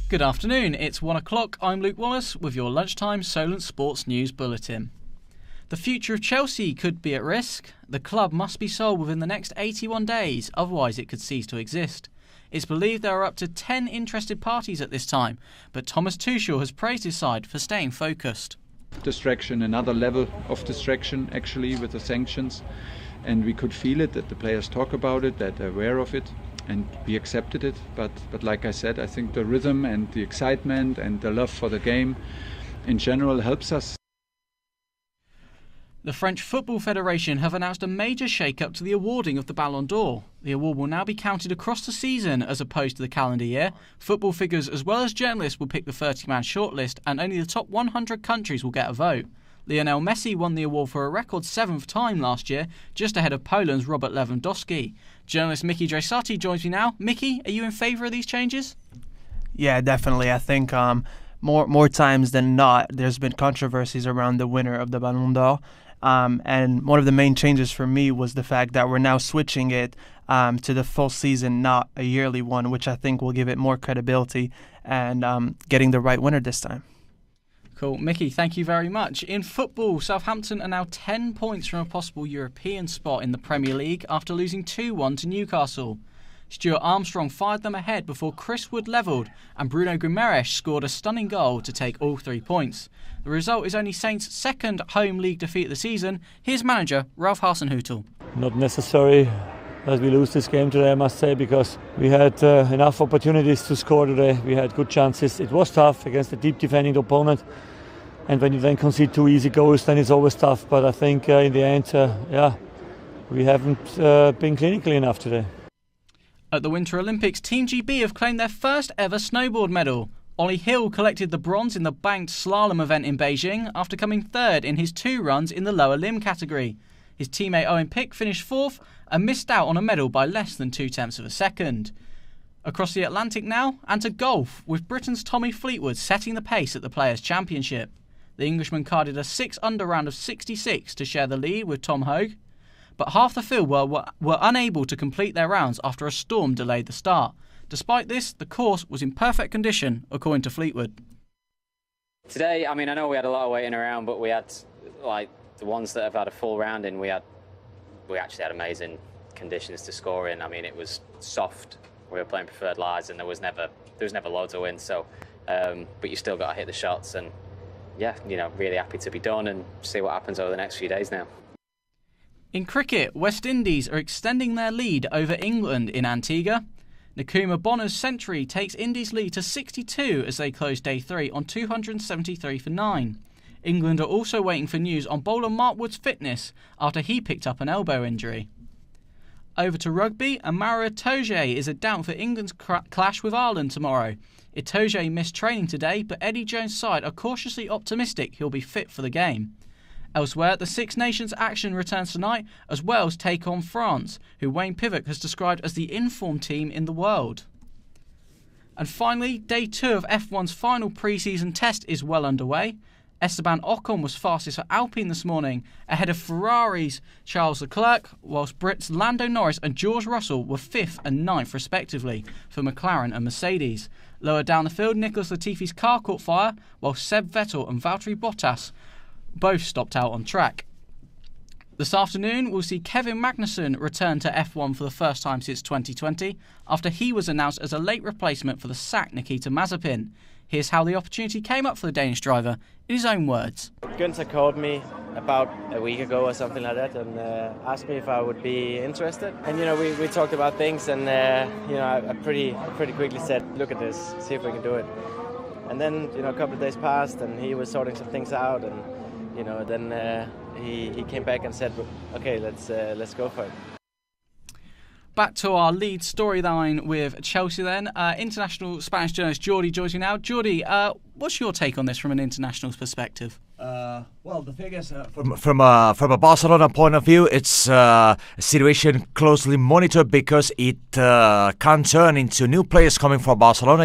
Good afternoon, it's 1 o'clock. I'm Luke Wallace with your lunchtime Solent Sports News Bulletin. The future of Chelsea could be at risk. The club must be sold within the next 81 days, otherwise it could cease to exist. It's believed there are up to 10 interested parties at this time, but Thomas Tuchel has praised his side for staying focused. Distraction, another level of distraction actually with the sanctions, and we could feel it, that the players talk about it, that they're aware of it, and we accepted it. But like I said, I think the rhythm and the excitement and the love for the game in general helps us. The French Football Federation have announced a major shake-up to the awarding of the Ballon d'Or. The award will now be counted across the season as opposed to the calendar year. Football figures as well as journalists will pick the 30-man shortlist, and only the top 100 countries will get a vote. Lionel Messi won the award for a record 7th time last year, just ahead of Poland's Robert Lewandowski. Journalist Mickey Dresati joins me now. Mickey, are you in favour of these changes? Yeah, definitely. I think more times than not, there's been controversies around the winner of the Ballon d'Or. And one of the main changes for me was the fact that we're now switching it to the full season, not a yearly one, which I think will give it more credibility and getting the right winner this time. Cool. Mickey, thank you very much. In football, Southampton are now 10 points from a possible European spot in the Premier League after losing 2-1 to Newcastle. Stuart Armstrong fired them ahead before Chris Wood levelled and Bruno Guimaraes scored a stunning goal to take all 3 points. The result is only Saints' second home league defeat of the season. Here's manager Ralph Hasenhüttl. Not necessary that we lose this game today, I must say, because we had enough opportunities to score today. We had good chances. It was tough against a deep defending opponent, and when you then concede 2 easy goals, then it's always tough. But I think in the end, we haven't been clinical enough today. At the Winter Olympics, Team GB have claimed their first ever snowboard medal. Ollie Hill collected the bronze in the banked slalom event in Beijing after coming third in his 2 runs in the lower limb category. His teammate Owen Pick finished 4th and missed out on a medal by less than 0.2 of a second. Across the Atlantic now, and to golf, with Britain's Tommy Fleetwood setting the pace at the Players' Championship. The Englishman carded a 6-under round of 66 to share the lead with Tom Hogue, but half the field were unable to complete their rounds after a storm delayed the start. Despite this, the course was in perfect condition, according to Fleetwood. Today, I know we had a lot of waiting around, but we had, like, the ones that have had a full round in, we actually had amazing conditions to score in. It was soft. We were playing preferred lies, and there was never loads of wind. So, but you still got to hit the shots, and really happy to be done and see what happens over the next few days now. In cricket, West Indies are extending their lead over England in Antigua. Nakuma Bonner's century takes Indies' lead to 62 as they close day 3 on 273 for 9. England are also waiting for news on bowler Mark Wood's fitness after he picked up an elbow injury. Over to rugby, Amara Itoje is a doubt for England's clash with Ireland tomorrow. Itoje missed training today, but Eddie Jones' side are cautiously optimistic he'll be fit for the game. Elsewhere, the Six Nations action returns tonight as Wales take on France, who Wayne Pivac has described as the informed team in the world. And finally, day 2 of F1's final pre-season test is well underway. Esteban Ocon was fastest for Alpine this morning, ahead of Ferrari's Charles Leclerc, whilst Brits Lando Norris and George Russell were 5th and 9th respectively for McLaren and Mercedes. Lower down the field, Nicholas Latifi's car caught fire, while Seb Vettel and Valtteri Bottas both stopped out on track. This afternoon, we'll see Kevin Magnussen return to F1 for the first time since 2020, after he was announced as a late replacement for the sacked Nikita Mazepin. Here's how the opportunity came up for the Danish driver, in his own words. Gunther called me about a week ago or something like that and asked me if I would be interested. And, we talked about things and, I pretty quickly said, look at this, see if we can do it. And then, a couple of days passed and he was sorting some things out and, then he came back and said, okay, let's go for it. Back to our lead storyline with Chelsea then. International Spanish journalist Jordi joins me now. Jordi, what's your take on this from an international perspective? Well, the thing is, from a Barcelona point of view, it's a situation closely monitored because it can turn into new players coming from Barcelona.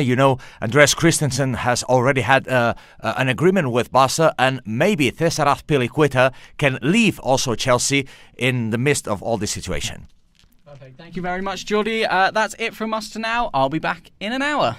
Andreas Christensen has already had an agreement with Barca, and maybe Cesar Azpilicueta can leave also Chelsea in the midst of all this situation. Perfect. Thank you very much, Jordi. That's it from us for now. I'll be back in an hour.